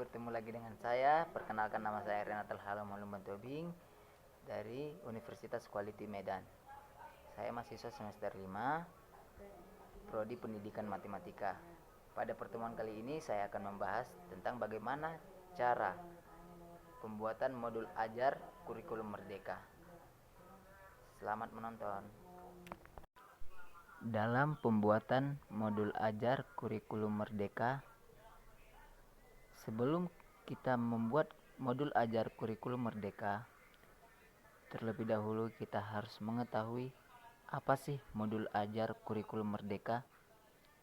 bertemu lagi dengan saya. Perkenalkan, nama saya Renatal Halomolumantobing dari Universitas Quality Medan. Saya mahasiswa semester 5, Prodi Pendidikan Matematika. Pada pertemuan kali ini saya akan membahas tentang bagaimana cara pembuatan modul ajar kurikulum merdeka. Selamat menonton. Dalam pembuatan modul ajar kurikulum merdeka, sebelum kita membuat modul ajar kurikulum merdeka, terlebih dahulu kita harus mengetahui apa sih modul ajar kurikulum merdeka.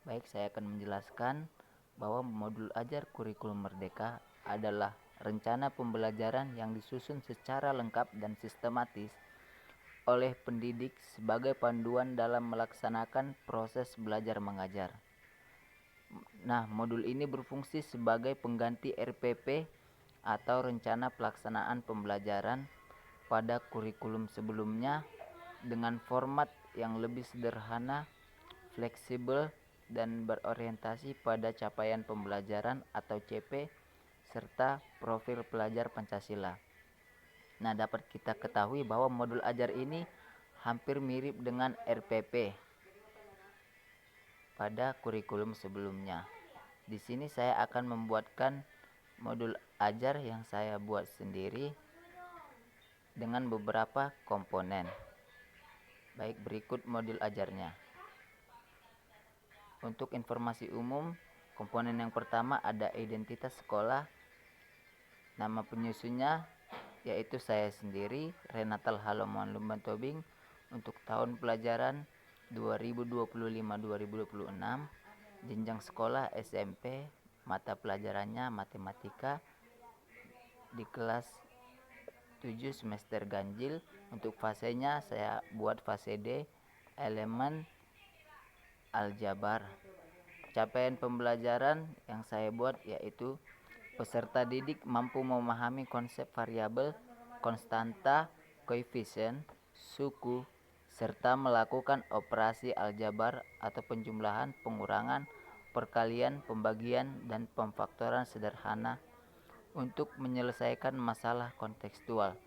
Baik, saya akan menjelaskan bahwa modul ajar kurikulum merdeka adalah rencana pembelajaran yang disusun secara lengkap dan sistematis oleh pendidik sebagai panduan dalam melaksanakan proses belajar mengajar. Nah, modul ini berfungsi sebagai pengganti RPP atau rencana pelaksanaan pembelajaran pada kurikulum sebelumnya dengan format yang lebih sederhana, fleksibel, dan berorientasi pada capaian pembelajaran atau CP serta profil pelajar Pancasila. Nah, dapat kita ketahui bahwa modul ajar ini hampir mirip dengan RPP pada kurikulum sebelumnya. Di sini saya akan membuatkan modul ajar yang saya buat sendiri dengan beberapa komponen. Baik, berikut modul ajarnya. Untuk informasi umum, komponen yang pertama ada identitas sekolah. Nama penyusunnya yaitu saya sendiri, Renatal Halomolumantobing, untuk tahun pelajaran 2025-2026, jenjang sekolah SMP, mata pelajarannya matematika, di kelas 7 semester ganjil. Untuk fasenya saya buat fase D, elemen aljabar. Capaian pembelajaran yang saya buat yaitu peserta didik mampu memahami konsep variabel, konstanta, koefisien, suku, serta melakukan operasi aljabar atau penjumlahan, pengurangan, perkalian, pembagian, dan pemfaktoran sederhana untuk menyelesaikan masalah kontekstual.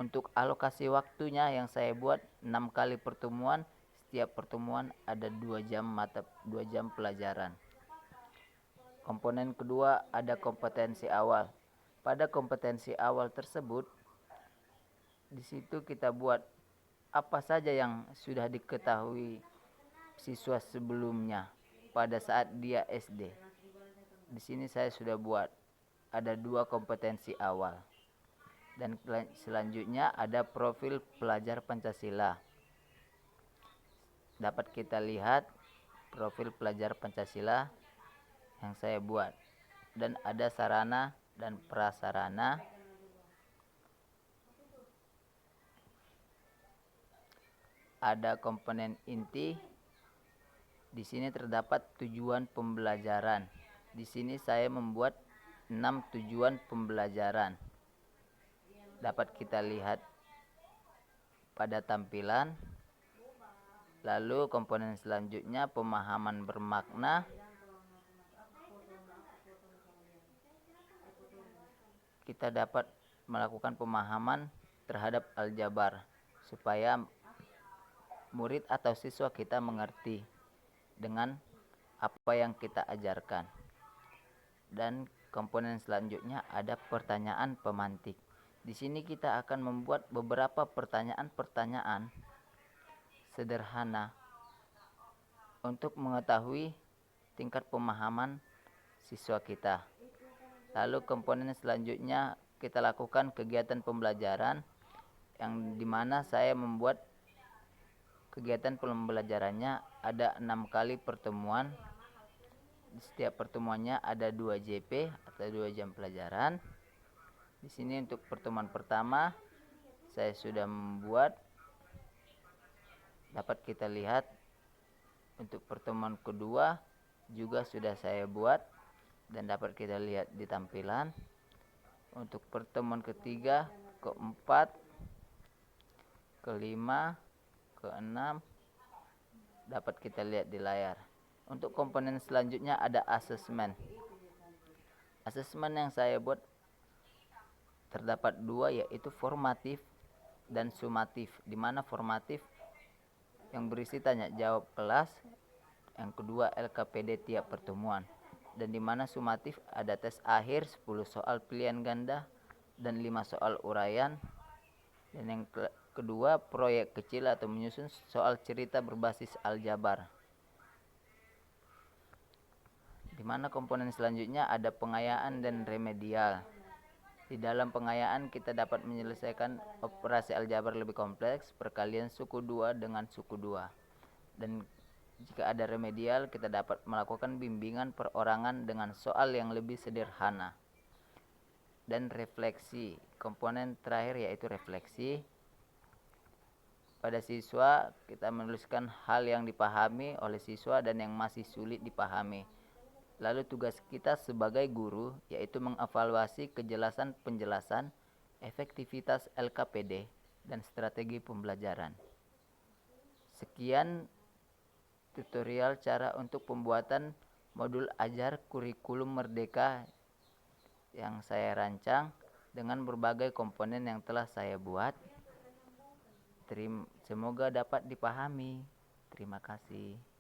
Untuk alokasi waktunya yang saya buat 6 kali pertemuan, setiap pertemuan ada 2 jam pelajaran. Komponen kedua ada kompetensi awal. Pada kompetensi awal tersebut, di situ kita buat apa saja yang sudah diketahui siswa sebelumnya pada saat dia SD. Di sini saya sudah buat ada 2 kompetensi awal. Dan selanjutnya ada profil pelajar Pancasila. Dapat kita lihat profil pelajar Pancasila yang saya buat, dan ada sarana dan prasarana. Ada komponen inti. Di sini terdapat tujuan pembelajaran. Di sini saya membuat 6 tujuan pembelajaran. Dapat kita lihat pada tampilan. Lalu komponen selanjutnya pemahaman bermakna. Kita dapat melakukan pemahaman terhadap aljabar supaya murid atau siswa kita mengerti dengan apa yang kita ajarkan. Dan komponen selanjutnya ada pertanyaan pemantik. Di sini kita akan membuat beberapa pertanyaan-pertanyaan sederhana untuk mengetahui tingkat pemahaman siswa kita. Lalu komponen selanjutnya kita lakukan kegiatan pembelajaran, yang dimana saya membuat kegiatan pembelajarannya ada 6 kali pertemuan. Di setiap pertemuannya ada 2 JP atau 2 jam pelajaran. Di sini untuk pertemuan pertama saya sudah membuat, dapat kita lihat. Untuk pertemuan kedua juga sudah saya buat dan dapat kita lihat di tampilan. Untuk pertemuan ketiga, keempat, kelima, keenam dapat kita lihat di layar. Untuk komponen selanjutnya ada asesmen. Asesmen yang saya buat terdapat dua, yaitu formatif dan sumatif, di mana formatif yang berisi tanya jawab kelas, yang kedua LKPD tiap pertemuan, dan di mana sumatif ada tes akhir 10 soal pilihan ganda dan 5 soal uraian, dan yang kedua proyek kecil atau menyusun soal cerita berbasis aljabar. Di mana komponen selanjutnya ada pengayaan dan remedial. Di dalam pengayaan kita dapat menyelesaikan operasi aljabar lebih kompleks, perkalian suku 2 dengan suku 2. Dan jika ada remedial, kita dapat melakukan bimbingan perorangan dengan soal yang lebih sederhana. Dan refleksi, komponen terakhir yaitu refleksi. Pada siswa, kita menuliskan hal yang dipahami oleh siswa dan yang masih sulit dipahami. Lalu tugas kita sebagai guru yaitu mengevaluasi kejelasan penjelasan, efektivitas LKPD, dan strategi pembelajaran. Sekian tutorial cara untuk pembuatan modul ajar kurikulum merdeka yang saya rancang dengan berbagai komponen yang telah saya buat. Semoga dapat dipahami. Terima kasih.